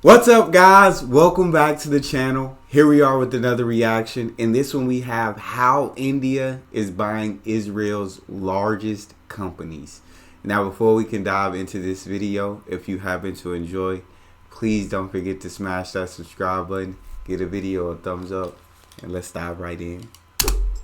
What's up, guys? Welcome back to the channel. Here we are with another reaction. In this one we have how India is buying Israel's largest companies. Now before we can dive into this video, if you happen to enjoy, please don't forget to smash that subscribe button, give the video a thumbs up, and let's dive right in.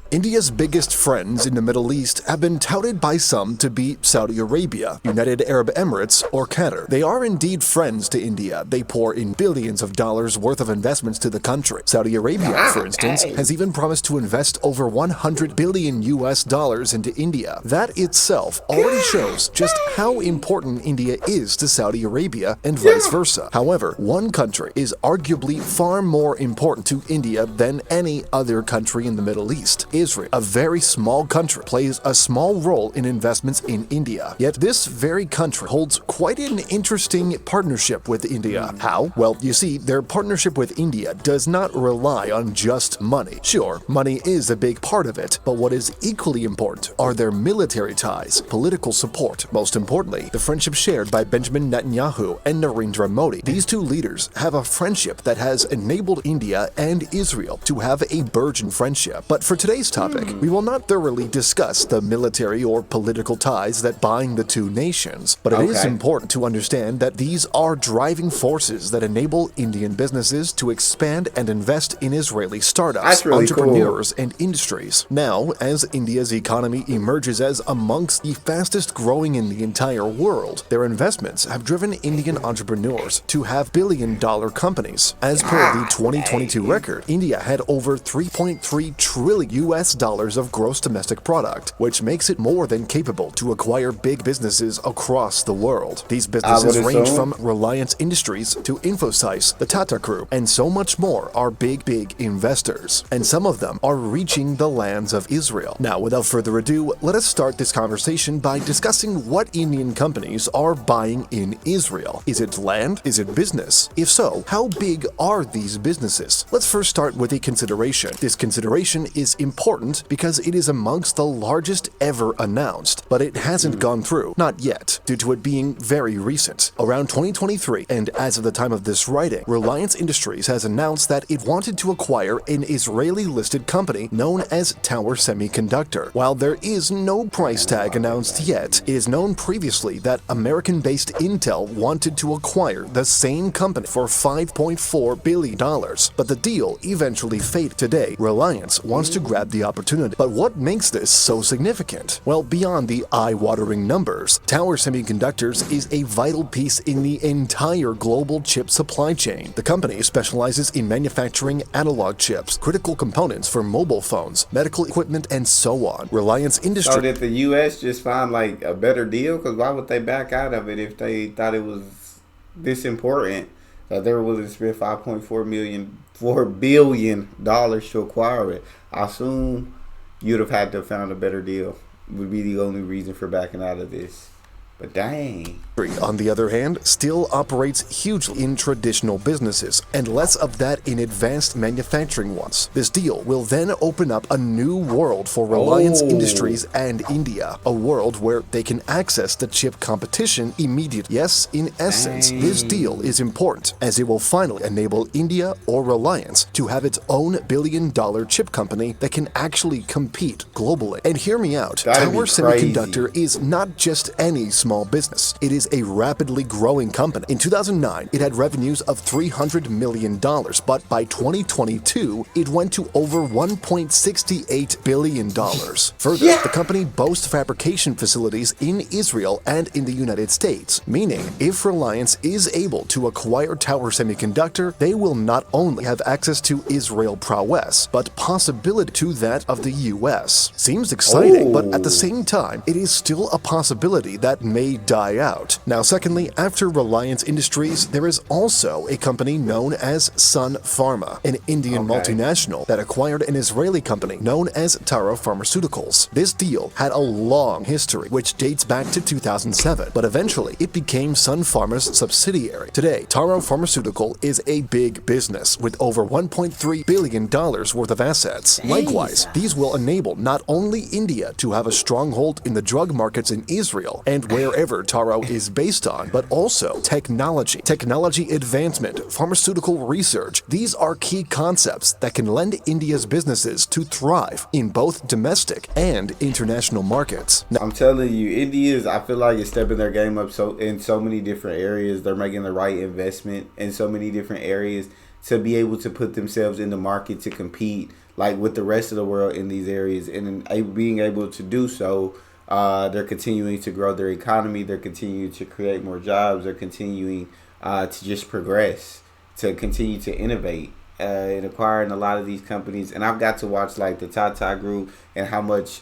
India's biggest friends in the Middle East have been touted by some to be Saudi Arabia, United Arab Emirates, or Qatar. They are indeed friends to India. They pour in billions of dollars worth of investments to the country. Saudi Arabia, for instance, has even promised to invest over $100 billion into India. That itself already shows just how important India is to Saudi Arabia and vice versa. However, one country is arguably far more important to India than any other country in the Middle East. Israel, a very small country, plays a small role in investments in India. Yet this very country holds quite an interesting partnership with India. How? Well, you see, their partnership with India does not rely on just money. Sure, money is a big part of it, but what is equally important are their military ties, political support, most importantly, the friendship shared by Benjamin Netanyahu and Narendra Modi. These two leaders have a friendship that has enabled India and Israel to have a burgeoning friendship. But for today's topic, we will not thoroughly discuss the military or political ties that bind the two nations, but it is important to understand that these are driving forces that enable Indian businesses to expand and invest in Israeli startups, entrepreneurs, and industries. Now, as India's economy emerges as amongst the fastest growing in the entire world, their investments have driven Indian entrepreneurs to have billion-dollar companies. As per the 2022 record, India had over $3.3 trillion of gross domestic product, which makes it more than capable to acquire big businesses across the world. These businesses range from Reliance Industries to Infosys, the Tata Group, and so much more are big investors. And some of them are reaching the lands of Israel. Now, without further ado, let us start this conversation by discussing what Indian companies are buying in Israel. Is it land? Is it business? If so, how big are these businesses? Let's first start with a consideration. This consideration is important because it is amongst the largest ever announced, but it hasn't gone through. Not yet, due to it being very recent. Around 2023, and as of the time of this writing, Reliance Industries has announced that it wanted to acquire an Israeli-listed company known as Tower Semiconductor. While there is no price tag announced yet, it is known previously that American-based Intel wanted to acquire the same company for $5.4 billion, but the deal eventually faded. Today, Reliance wants to grab the opportunity. But what makes this so significant? Well, beyond the eye-watering numbers, Tower Semiconductors is a vital piece in the entire global chip supply chain. The company specializes in manufacturing analog chips, critical components for mobile phones, medical equipment, and so on. Reliance Industries. So did the U.S. just find like a better deal? Because why would they back out of it if they thought it was this important that they were willing to spend $4 billion to acquire it? I assume you'd have had to have found a better deal. Would be the only reason for backing out of this. But dang. On the other hand, still operates hugely in traditional businesses, and less of that in advanced manufacturing ones. This deal will then open up a new world for Reliance Industries and India, a world where they can access the chip competition immediately. Yes, in essence, this deal is important, as it will finally enable India or Reliance to have its own billion-dollar chip company that can actually compete globally. And hear me out, Tower Semiconductor is not just any small business. It is a rapidly growing company. In 2009, it had revenues of $300 million, but by 2022, it went to over $1.68 billion. Further, the company boasts fabrication facilities in Israel and in the United States, meaning if Reliance is able to acquire Tower Semiconductor, they will not only have access to Israel prowess, but possibility to that of the US. Seems exciting, but at the same time, it is still a possibility that may die out. Now, secondly, after Reliance Industries, there is also a company known as Sun Pharma, an Indian multinational that acquired an Israeli company known as Taro Pharmaceuticals. This deal had a long history, which dates back to 2007, but eventually it became Sun Pharma's subsidiary. Today, Taro Pharmaceutical is a big business with over $1.3 billion worth of assets. Likewise, these will enable not only India to have a stronghold in the drug markets in Israel and wherever Taro is is based on, but also technology advancement, pharmaceutical research. These are key concepts that can lend India's businesses to thrive in both domestic and international markets. Now, I'm telling you, I feel like it's stepping their game up in so many different areas. They're making the right investment in so many different areas to be able to put themselves in the market to compete like with the rest of the world in these areas, and being able to do so, they're continuing to grow their economy. They're continuing to create more jobs. They're continuing to just progress, to continue to innovate, and acquiring a lot of these companies. And I've got to watch like the Tata Group and how much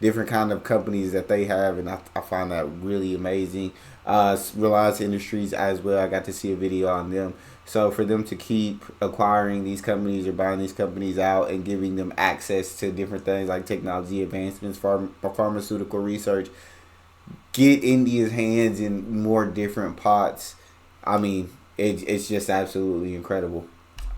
different kind of companies that they have, and I find that really amazing. Reliance Industries as well. I got to see a video on them. So for them to keep acquiring these companies or buying these companies out and giving them access to different things like technology advancements, pharmaceutical research, get India's hands in more different pots. I mean, it's just absolutely incredible.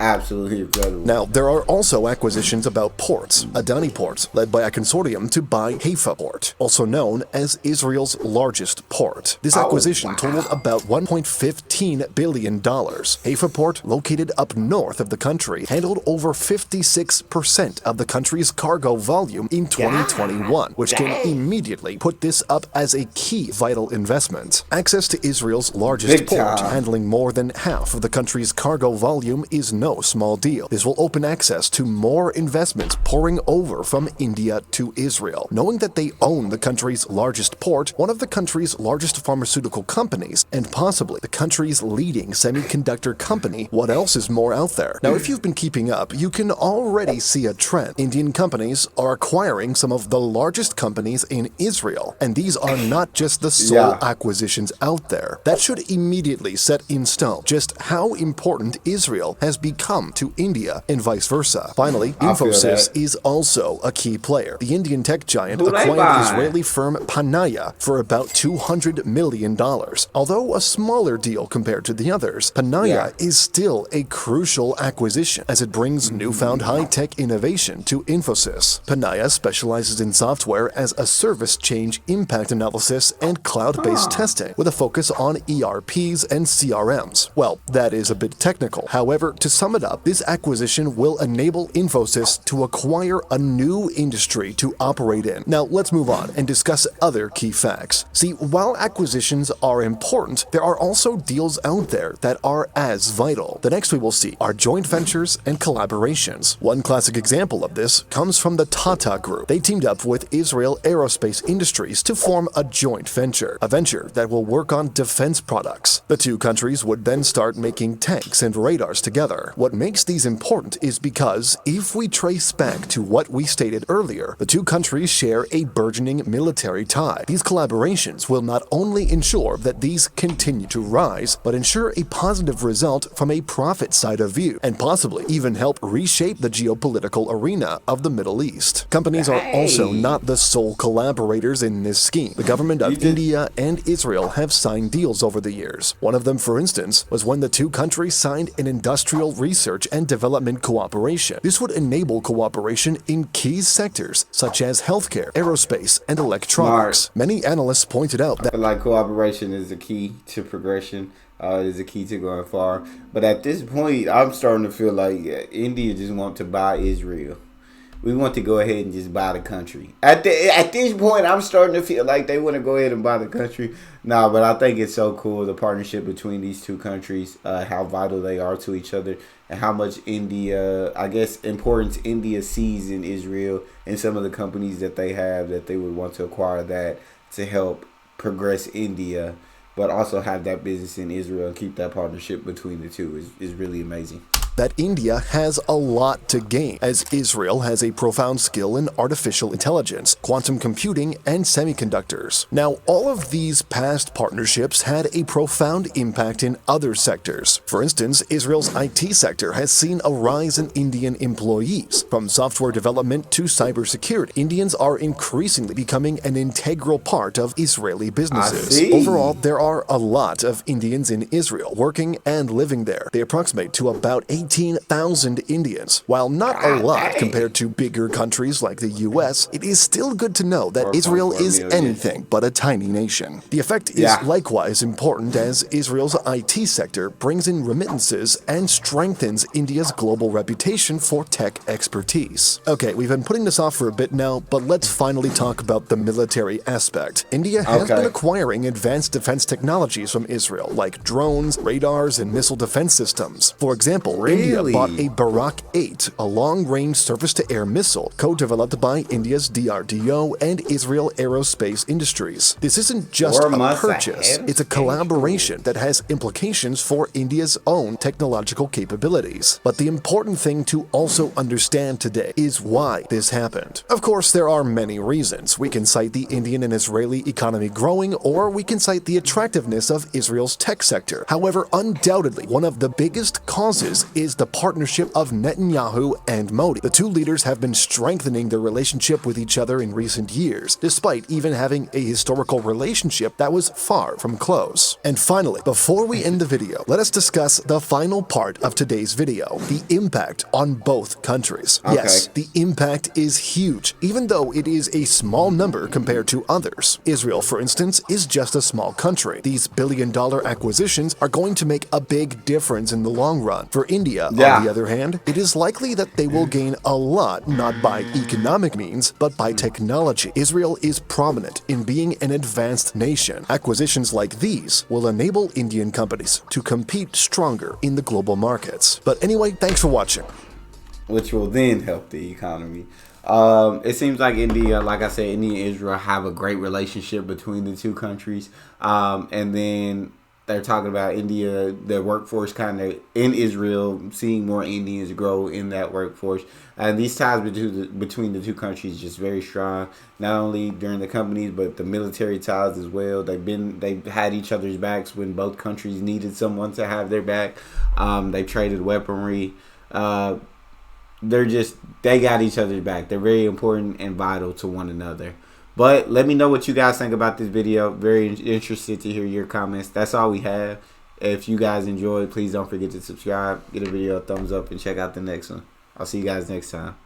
Absolutely incredible. Now, there are also acquisitions about ports. Adani Port, led by a consortium to buy Haifa Port, also known as Israel's largest port. This acquisition totaled about $1.15 billion. Haifa Port, located up north of the country, handled over 56% of the country's cargo volume in 2021, which can immediately put this up as a key vital investment. Access to Israel's largest port, handling more than half of the country's cargo volume, is no small deal. This will open access to more investments pouring over from India to Israel. Knowing that they own the country's largest port, one of the country's largest pharmaceutical companies, and possibly the country's leading semiconductor company, what else is more out there? Now, if you've been keeping up, you can already see a trend. Indian companies are acquiring some of the largest companies in Israel, and these are not just the sole acquisitions out there. That should immediately set in stone just how important Israel has become to India and vice versa. Finally, Infosys is also a key player. The Indian tech giant acquired Israeli firm Panaya for about $200 million. Although a smaller deal compared to the others, Panaya is still a crucial acquisition as it brings newfound high-tech innovation to Infosys. Panaya specializes in software as a service change impact analysis and cloud-based testing with a focus on ERPs and CRMs. Well, that is a bit technical. However, to sum it up, this acquisition will enable Infosys to acquire a new industry to operate in. Now, let's move on and discuss other key facts. See, while acquisitions are important, there are also deals out there that are as vital. The next we will see are joint ventures and collaborations. One classic example of this comes from the Tata Group. They teamed up with Israel Aerospace Industries to form a joint venture, a venture that will work on defense products. The two countries would then start making tanks and radars together. What makes these important is because if we trace back to what we stated earlier, the two countries share a burgeoning military tie. These collaborations will not only ensure that these continue to rise, but ensure a positive result from a profit side of view, and possibly even help reshape the geopolitical arena of the Middle East. Companies are also not the sole collaborators in this scheme. The government of India and Israel have signed deals over the years. One of them, for instance, was when the two countries signed an industrial research and development cooperation. This would enable cooperation in key sectors such as healthcare, aerospace, and electronics. Many analysts pointed out that like cooperation is the key to progression, is the key to going far. But at this point, I'm starting to feel like India just want to buy Israel. We want to go ahead and just buy the country. At this point, I'm starting to feel like they want to go ahead and buy the country. No, but I think it's so cool, the partnership between these two countries, how vital they are to each other, and how much importance India sees in Israel and some of the companies that they have, that they would want to acquire that to help progress India, but also have that business in Israel and keep that partnership between the two is really amazing. That India has a lot to gain, as Israel has a profound skill in artificial intelligence, quantum computing, and semiconductors. Now, all of these past partnerships had a profound impact in other sectors. For instance, Israel's IT sector has seen a rise in Indian employees. From software development to cybersecurity, Indians are increasingly becoming an integral part of Israeli businesses. Overall, there are a lot of Indians in Israel working and living there. They approximate to about 18 18,000 Indians. While not a lot dang. compared to bigger countries like the US, it is still good to know that Israel 4.4 is million. anything but a tiny nation. The effect is Yeah. likewise important as Israel's IT sector brings in remittances and strengthens India's global reputation for tech expertise. Okay, we've been putting this off for a bit now, but let's finally talk about the military aspect. India has been acquiring advanced defense technologies from Israel, like drones, radars, and missile defense systems. For example, India bought a Barak 8, a long-range surface-to-air missile, co-developed by India's DRDO and Israel Aerospace Industries. This isn't just a purchase, it's a collaboration that has implications for India's own technological capabilities. But the important thing to also understand today is why this happened. Of course, there are many reasons. We can cite the Indian and Israeli economy growing, or we can cite the attractiveness of Israel's tech sector. However, undoubtedly, one of the biggest causes is the partnership of Netanyahu and Modi. The two leaders have been strengthening their relationship with each other in recent years, despite even having a historical relationship that was far from close. And finally, before we end the video, let us discuss the final part of today's video, the impact on both countries. Okay. Yes, the impact is huge, even though it is a small number compared to others. Israel, for instance, is just a small country. These billion-dollar acquisitions are going to make a big difference in the long run. For India, on the other hand, it is likely that they will gain a lot, not by economic means, but by technology. Israel is prominent in being an advanced nation. Acquisitions like these will enable Indian companies to compete stronger in the global markets. But anyway, thanks for watching. Which will then help the economy. It seems like India, like I said, India and Israel have a great relationship between the two countries. And then they're talking about India, the workforce kind of in Israel, seeing more Indians grow in that workforce. And these ties between the two countries is just very strong, not only during the companies, but the military ties as well. They've had each other's backs when both countries needed someone to have their back. They've traded weaponry. They got each other's back. They're very important and vital to one another. But let me know what you guys think about this video. Very interested to hear your comments. That's all we have. If you guys enjoyed, please don't forget to subscribe, give the video a thumbs up, and check out the next one. I'll see you guys next time.